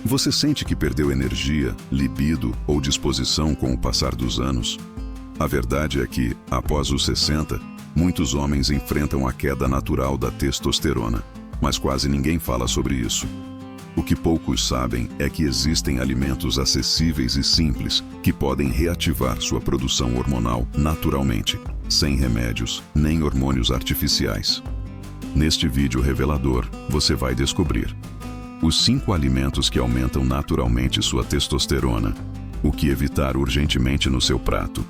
Você sente que perdeu energia, libido ou disposição com o passar dos anos? A verdade é que, após os 60, muitos homens enfrentam a queda natural da testosterona, mas quase ninguém fala sobre isso. O que poucos sabem é que existem alimentos acessíveis e simples que podem reativar sua produção hormonal naturalmente, sem remédios nem hormônios artificiais. Neste vídeo revelador, você vai descobrir os 5 alimentos que aumentam naturalmente sua testosterona, o que evitar urgentemente no seu prato,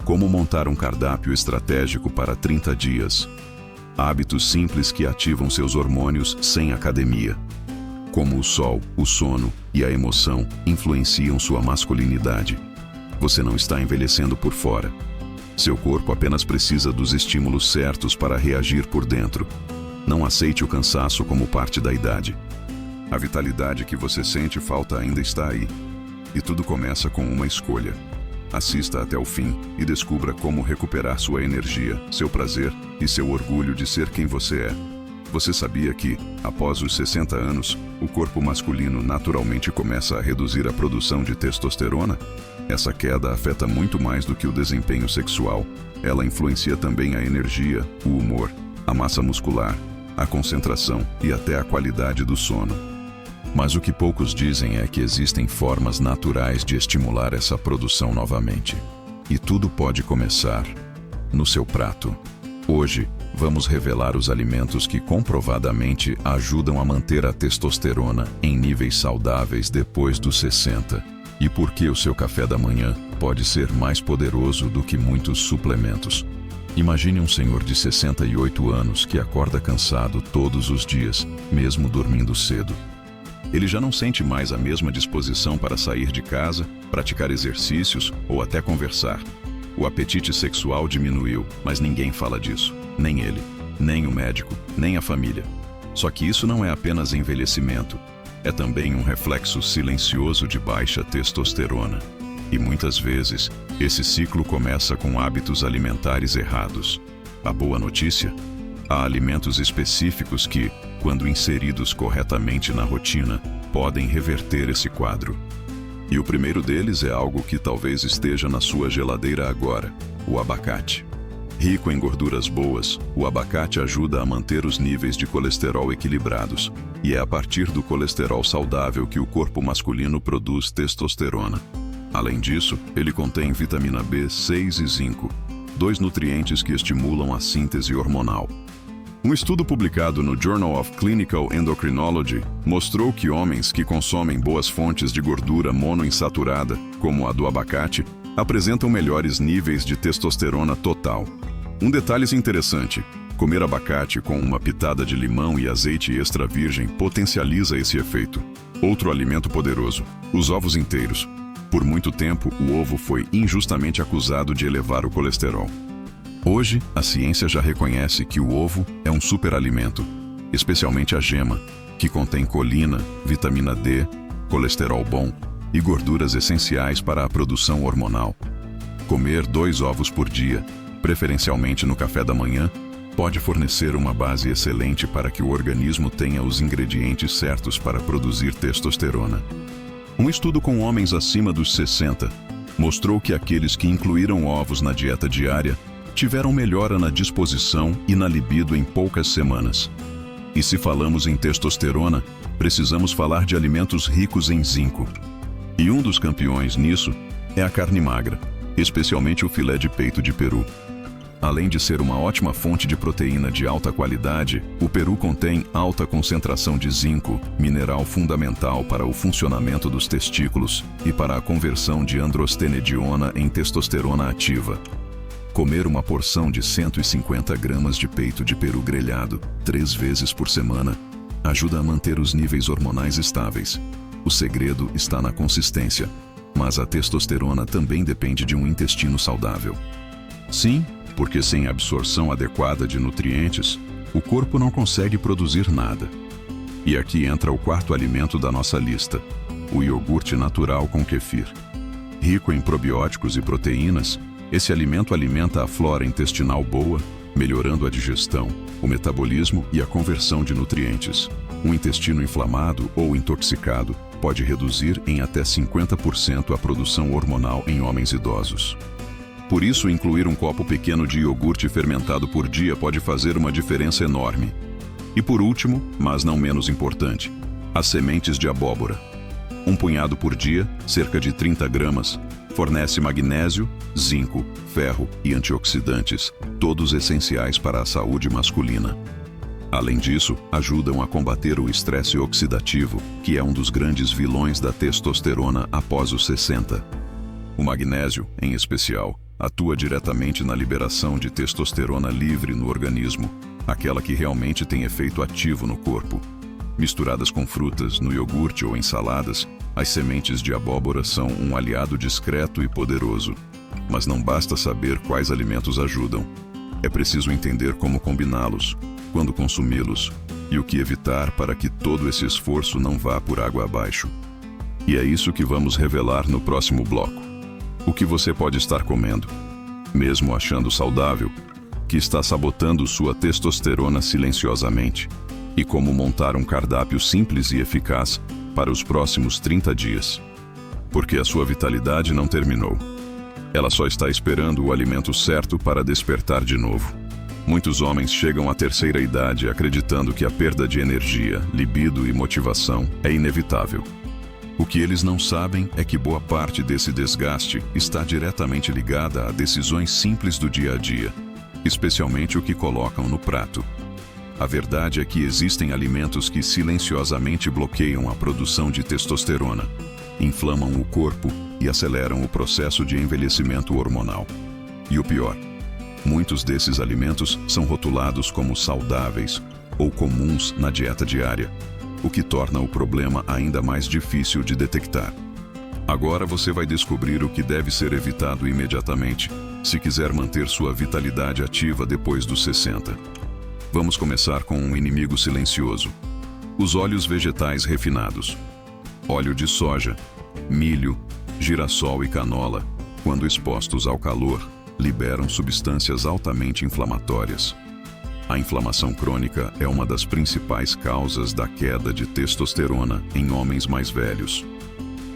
como montar um cardápio estratégico para 30 dias, hábitos simples que ativam seus hormônios sem academia, como o sol, o sono e a emoção influenciam sua masculinidade. Você não está envelhecendo por fora. Seu corpo apenas precisa dos estímulos certos para reagir por dentro. Não aceite o cansaço como parte da idade. A vitalidade que você sente falta ainda está aí. E tudo começa com uma escolha. Assista até o fim e descubra como recuperar sua energia, seu prazer e seu orgulho de ser quem você é. Você sabia que, após os 60 anos, o corpo masculino naturalmente começa a reduzir a produção de testosterona? Essa queda afeta muito mais do que o desempenho sexual. Ela influencia também a energia, o humor, a massa muscular, a concentração e até a qualidade do sono. Mas o que poucos dizem é que existem formas naturais de estimular essa produção novamente. E tudo pode começar no seu prato. Hoje, vamos revelar os alimentos que comprovadamente ajudam a manter a testosterona em níveis saudáveis depois dos 60. E por que o seu café da manhã pode ser mais poderoso do que muitos suplementos. Imagine um senhor de 68 anos que acorda cansado todos os dias, mesmo dormindo cedo. Ele já não sente mais a mesma disposição para sair de casa, praticar exercícios ou até conversar. O apetite sexual diminuiu, mas ninguém fala disso. Nem ele, nem o médico, nem a família. Só que isso não é apenas envelhecimento. É também um reflexo silencioso de baixa testosterona. E muitas vezes, esse ciclo começa com hábitos alimentares errados. A boa notícia? Há alimentos específicos que, quando inseridos corretamente na rotina, podem reverter esse quadro. E o primeiro deles é algo que talvez esteja na sua geladeira agora: o abacate. Rico em gorduras boas, o abacate ajuda a manter os níveis de colesterol equilibrados, e é a partir do colesterol saudável que o corpo masculino produz testosterona. Além disso, ele contém vitamina B, 6 e zinco, 2 nutrientes que estimulam a síntese hormonal. Um estudo publicado no Journal of Clinical Endocrinology mostrou que homens que consomem boas fontes de gordura monoinsaturada, como a do abacate, apresentam melhores níveis de testosterona total. Um detalhe interessante: comer abacate com uma pitada de limão e azeite extra virgem potencializa esse efeito. Outro alimento poderoso: os ovos inteiros. Por muito tempo, o ovo foi injustamente acusado de elevar o colesterol. Hoje, a ciência já reconhece que o ovo é um superalimento, especialmente a gema, que contém colina, vitamina D, colesterol bom e gorduras essenciais para a produção hormonal. Comer 2 ovos por dia, preferencialmente no café da manhã, pode fornecer uma base excelente para que o organismo tenha os ingredientes certos para produzir testosterona. Um estudo com homens acima dos 60 mostrou que aqueles que incluíram ovos na dieta diária tiveram melhora na disposição e na libido em poucas semanas. E se falamos em testosterona, precisamos falar de alimentos ricos em zinco. E um dos campeões nisso é a carne magra, especialmente o filé de peito de peru. Além de ser uma ótima fonte de proteína de alta qualidade, o peru contém alta concentração de zinco, mineral fundamental para o funcionamento dos testículos e para a conversão de androstenediona em testosterona ativa. Comer uma porção de 150 gramas de peito de peru grelhado 3 vezes por semana ajuda a manter os níveis hormonais estáveis. O segredo está na consistência, mas a testosterona também depende de um intestino saudável. Sim, porque sem absorção adequada de nutrientes, o corpo não consegue produzir nada. E aqui entra o 4º alimento da nossa lista: o iogurte natural com kefir. Rico em probióticos e proteínas, esse alimento alimenta a flora intestinal boa, melhorando a digestão, o metabolismo e a conversão de nutrientes. Um intestino inflamado ou intoxicado pode reduzir em até 50% a produção hormonal em homens idosos. Por isso, incluir um copo pequeno de iogurte fermentado por dia pode fazer uma diferença enorme. E por último, mas não menos importante, as sementes de abóbora. Um punhado por dia, cerca de 30 gramas, fornece magnésio, zinco, ferro e antioxidantes, todos essenciais para a saúde masculina. Além disso, ajudam a combater o estresse oxidativo, que é um dos grandes vilões da testosterona após os 60. O magnésio, em especial, atua diretamente na liberação de testosterona livre no organismo, aquela que realmente tem efeito ativo no corpo. Misturadas com frutas, no iogurte ou em saladas, as sementes de abóbora são um aliado discreto e poderoso. Mas não basta saber quais alimentos ajudam. É preciso entender como combiná-los, quando consumi-los e o que evitar para que todo esse esforço não vá por água abaixo. E é isso que vamos revelar no próximo bloco. O que você pode estar comendo, mesmo achando saudável, que está sabotando sua testosterona silenciosamente, e como montar um cardápio simples e eficaz para os próximos 30 dias. Porque a sua vitalidade não terminou. Ela só está esperando o alimento certo para despertar de novo. Muitos homens chegam à terceira idade acreditando que a perda de energia, libido e motivação é inevitável. O que eles não sabem é que boa parte desse desgaste está diretamente ligada a decisões simples do dia a dia, especialmente o que colocam no prato. A verdade é que existem alimentos que silenciosamente bloqueiam a produção de testosterona, inflamam o corpo e aceleram o processo de envelhecimento hormonal. E o pior, muitos desses alimentos são rotulados como saudáveis ou comuns na dieta diária, o que torna o problema ainda mais difícil de detectar. Agora você vai descobrir o que deve ser evitado imediatamente, se quiser manter sua vitalidade ativa depois dos 60. Vamos começar com um inimigo silencioso: os óleos vegetais refinados. Óleo de soja, milho, girassol e canola, quando expostos ao calor, liberam substâncias altamente inflamatórias. A inflamação crônica é uma das principais causas da queda de testosterona em homens mais velhos.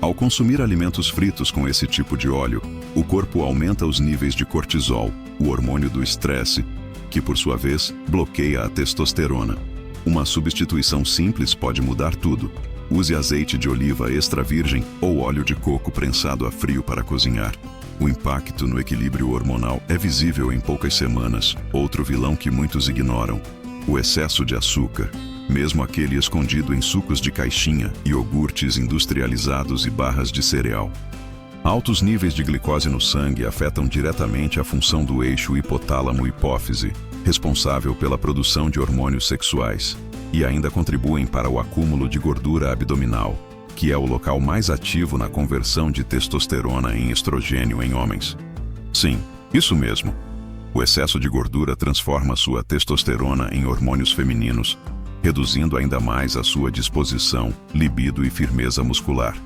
Ao consumir alimentos fritos com esse tipo de óleo, o corpo aumenta os níveis de cortisol, o hormônio do estresse, que por sua vez bloqueia a testosterona. Uma substituição simples pode mudar tudo. Use azeite de oliva extra virgem ou óleo de coco prensado a frio para cozinhar. O impacto no equilíbrio hormonal é visível em poucas semanas. Outro vilão que muitos ignoram: o excesso de açúcar, mesmo aquele escondido em sucos de caixinha, iogurtes industrializados e barras de cereal. Altos níveis de glicose no sangue afetam diretamente a função do eixo hipotálamo-hipófise, responsável pela produção de hormônios sexuais, e ainda contribuem para o acúmulo de gordura abdominal, que é o local mais ativo na conversão de testosterona em estrogênio em homens. Sim, isso mesmo. O excesso de gordura transforma sua testosterona em hormônios femininos, reduzindo ainda mais a sua disposição, libido e firmeza muscular.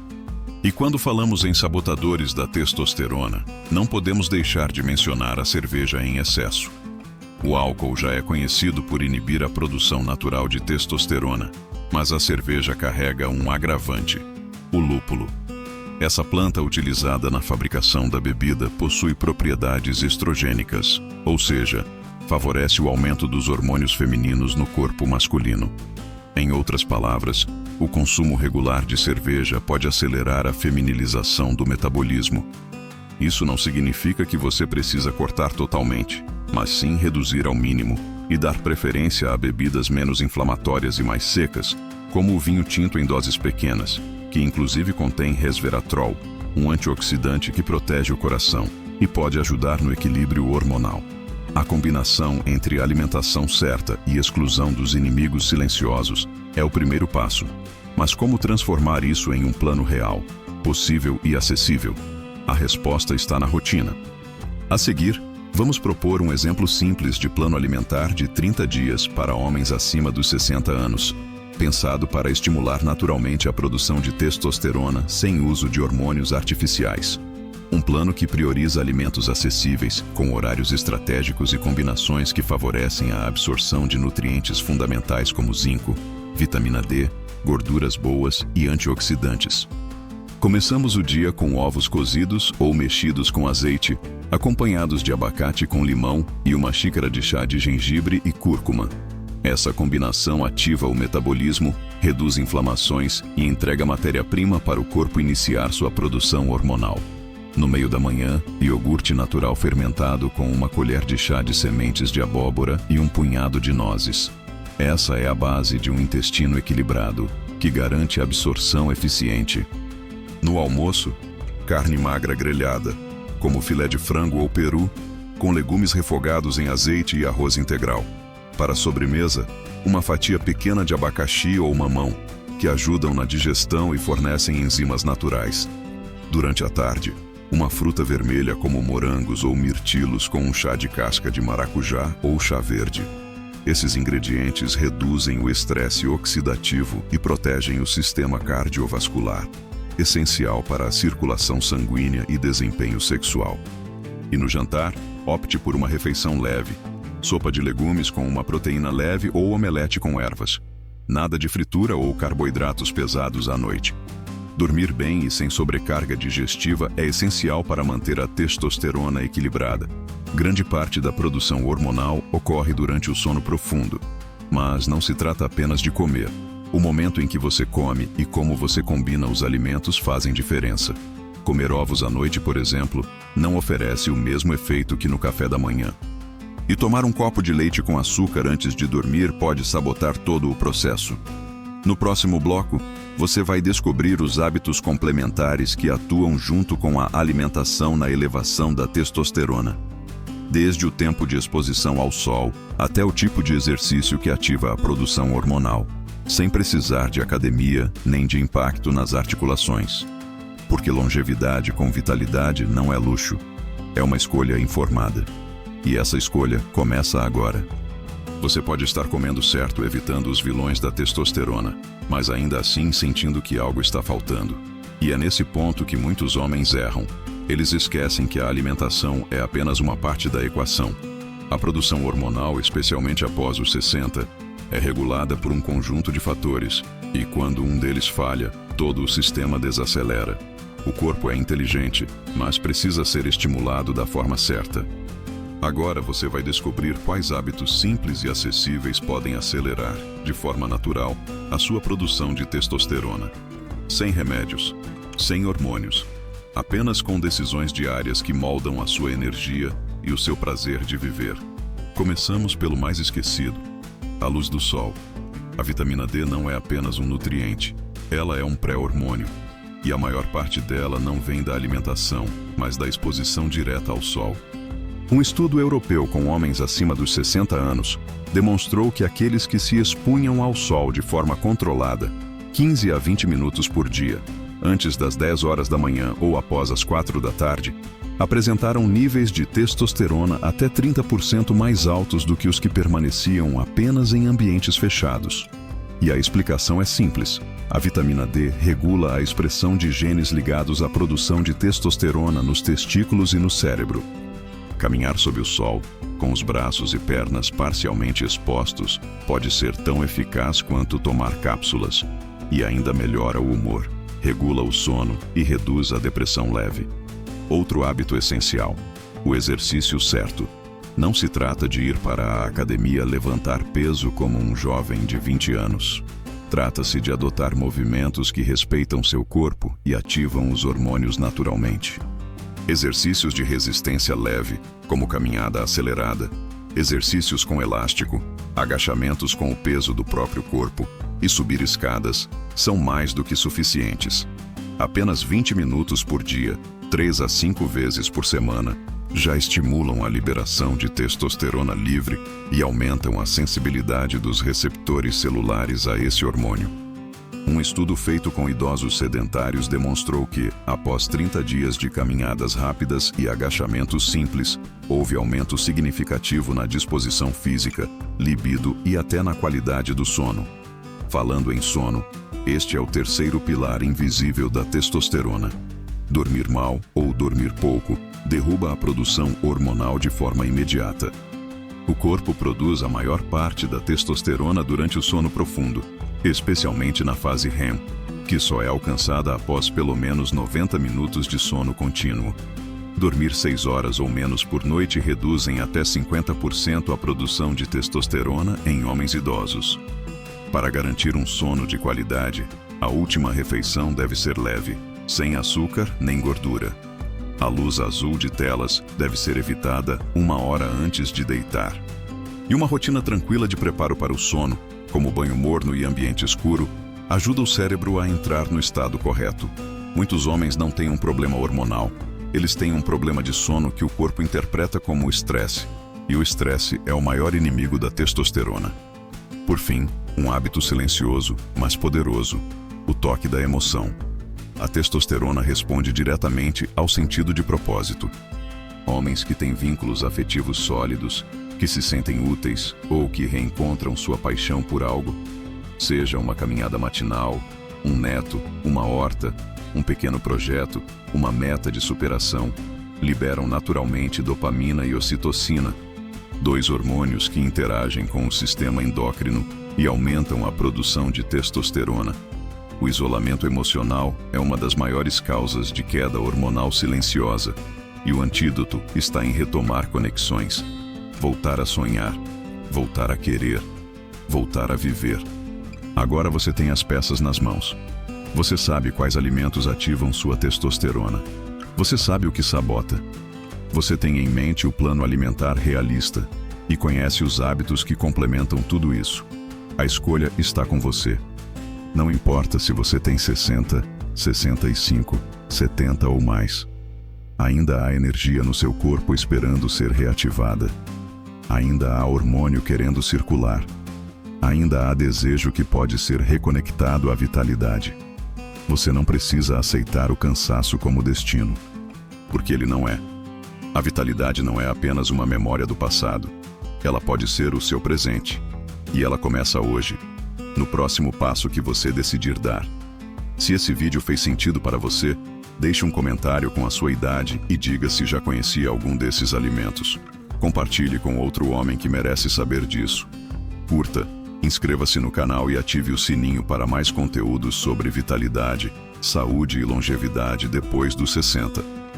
E quando falamos em sabotadores da testosterona, não podemos deixar de mencionar a cerveja em excesso. O álcool já é conhecido por inibir a produção natural de testosterona, mas a cerveja carrega um agravante: o lúpulo. Essa planta utilizada na fabricação da bebida possui propriedades estrogênicas, ou seja, favorece o aumento dos hormônios femininos no corpo masculino. Em outras palavras, o consumo regular de cerveja pode acelerar a feminilização do metabolismo. Isso não significa que você precisa cortar totalmente, mas sim reduzir ao mínimo e dar preferência a bebidas menos inflamatórias e mais secas, como o vinho tinto em doses pequenas, que inclusive contém resveratrol, um antioxidante que protege o coração e pode ajudar no equilíbrio hormonal. A combinação entre alimentação certa e exclusão dos inimigos silenciosos é o primeiro passo. Mas como transformar isso em um plano real, possível e acessível? A resposta está na rotina. A seguir, vamos propor um exemplo simples de plano alimentar de 30 dias para homens acima dos 60 anos, pensado para estimular naturalmente a produção de testosterona sem uso de hormônios artificiais. Um plano que prioriza alimentos acessíveis, com horários estratégicos e combinações que favorecem a absorção de nutrientes fundamentais como zinco, vitamina D, gorduras boas e antioxidantes. Começamos o dia com ovos cozidos ou mexidos com azeite, acompanhados de abacate com limão e uma xícara de chá de gengibre e cúrcuma. Essa combinação ativa o metabolismo, reduz inflamações e entrega matéria-prima para o corpo iniciar sua produção hormonal. No meio da manhã, iogurte natural fermentado com uma colher de chá de sementes de abóbora e um punhado de nozes. Essa é a base de um intestino equilibrado, que garante absorção eficiente. No almoço, carne magra grelhada, como filé de frango ou peru, com legumes refogados em azeite e arroz integral. Para a sobremesa, uma fatia pequena de abacaxi ou mamão, que ajudam na digestão e fornecem enzimas naturais. Durante a tarde, uma fruta vermelha como morangos ou mirtilos com um chá de casca de maracujá ou chá verde. Esses ingredientes reduzem o estresse oxidativo e protegem o sistema cardiovascular, essencial para a circulação sanguínea e desempenho sexual. E no jantar, opte por uma refeição leve, sopa de legumes com uma proteína leve ou omelete com ervas. Nada de fritura ou carboidratos pesados à noite. Dormir bem e sem sobrecarga digestiva é essencial para manter a testosterona equilibrada. Grande parte da produção hormonal ocorre durante o sono profundo, mas não se trata apenas de comer. O momento em que você come e como você combina os alimentos fazem diferença. Comer ovos à noite, por exemplo, não oferece o mesmo efeito que no café da manhã. E tomar um copo de leite com açúcar antes de dormir pode sabotar todo o processo. No próximo bloco, você vai descobrir os hábitos complementares que atuam junto com a alimentação na elevação da testosterona. Desde o tempo de exposição ao sol até o tipo de exercício que ativa a produção hormonal, sem precisar de academia nem de impacto nas articulações. Porque longevidade com vitalidade não é luxo, é uma escolha informada. E essa escolha começa agora. Você pode estar comendo certo, evitando os vilões da testosterona, mas ainda assim sentindo que algo está faltando. E é nesse ponto que muitos homens erram. Eles esquecem que a alimentação é apenas uma parte da equação. A produção hormonal, especialmente após os 60, é regulada por um conjunto de fatores, e quando um deles falha, todo o sistema desacelera. O corpo é inteligente, mas precisa ser estimulado da forma certa. Agora você vai descobrir quais hábitos simples e acessíveis podem acelerar, de forma natural, a sua produção de testosterona. Sem remédios, sem hormônios, apenas com decisões diárias que moldam a sua energia e o seu prazer de viver. Começamos pelo mais esquecido: a luz do sol. A vitamina D não é apenas um nutriente, ela é um pré-hormônio. E a maior parte dela não vem da alimentação, mas da exposição direta ao sol. Um estudo europeu com homens acima dos 60 anos demonstrou que aqueles que se expunham ao sol de forma controlada, 15 a 20 minutos por dia, antes das 10 horas da manhã ou após as 4 da tarde, apresentaram níveis de testosterona até 30% mais altos do que os que permaneciam apenas em ambientes fechados. E a explicação é simples. A vitamina D regula a expressão de genes ligados à produção de testosterona nos testículos e no cérebro. Caminhar sob o sol, com os braços e pernas parcialmente expostos, pode ser tão eficaz quanto tomar cápsulas. E ainda melhora o humor, regula o sono e reduz a depressão leve. Outro hábito essencial: o exercício certo. Não se trata de ir para a academia levantar peso como um jovem de 20 anos. Trata-se de adotar movimentos que respeitam seu corpo e ativam os hormônios naturalmente. Exercícios de resistência leve, como caminhada acelerada, exercícios com elástico, agachamentos com o peso do próprio corpo e subir escadas, são mais do que suficientes. Apenas 20 minutos por dia, 3 a 5 vezes por semana, já estimulam a liberação de testosterona livre e aumentam a sensibilidade dos receptores celulares a esse hormônio. Um estudo feito com idosos sedentários demonstrou que, após 30 dias de caminhadas rápidas e agachamentos simples, houve aumento significativo na disposição física, libido e até na qualidade do sono. Falando em sono, este é o terceiro pilar invisível da testosterona. Dormir mal ou dormir pouco derruba a produção hormonal de forma imediata. O corpo produz a maior parte da testosterona durante o sono profundo, especialmente na fase REM, que só é alcançada após pelo menos 90 minutos de sono contínuo. Dormir 6 horas ou menos por noite reduz em até 50% a produção de testosterona em homens idosos. Para garantir um sono de qualidade, a última refeição deve ser leve, sem açúcar nem gordura. A luz azul de telas deve ser evitada 1 hora antes de deitar. E uma rotina tranquila de preparo para o sono, como banho morno e ambiente escuro, ajuda o cérebro a entrar no estado correto. Muitos homens não têm um problema hormonal. Eles têm um problema de sono que o corpo interpreta como estresse. E o estresse é o maior inimigo da testosterona. Por fim, um hábito silencioso, mas poderoso: o toque da emoção. A testosterona responde diretamente ao sentido de propósito. Homens que têm vínculos afetivos sólidos, que se sentem úteis ou que reencontram sua paixão por algo, seja uma caminhada matinal, um neto, uma horta, um pequeno projeto, uma meta de superação, liberam naturalmente dopamina e ocitocina, 2 hormônios que interagem com o sistema endócrino e aumentam a produção de testosterona. O isolamento emocional é uma das maiores causas de queda hormonal silenciosa, e o antídoto está em retomar conexões, voltar a sonhar, voltar a querer, voltar a viver. Agora você tem as peças nas mãos. Você sabe quais alimentos ativam sua testosterona. Você sabe o que sabota. Você tem em mente o plano alimentar realista e conhece os hábitos que complementam tudo isso. A escolha está com você. Não importa se você tem 60, 65, 70 ou mais. Ainda há energia no seu corpo esperando ser reativada. Ainda há hormônio querendo circular. Ainda há desejo que pode ser reconectado à vitalidade. Você não precisa aceitar o cansaço como destino, porque ele não é. A vitalidade não é apenas uma memória do passado. Ela pode ser o seu presente. E ela começa hoje, no próximo passo que você decidir dar. Se esse vídeo fez sentido para você, deixe um comentário com a sua idade e diga se já conhecia algum desses alimentos. Compartilhe com outro homem que merece saber disso. Curta, inscreva-se no canal e ative o sininho para mais conteúdos sobre vitalidade, saúde e longevidade depois dos 60.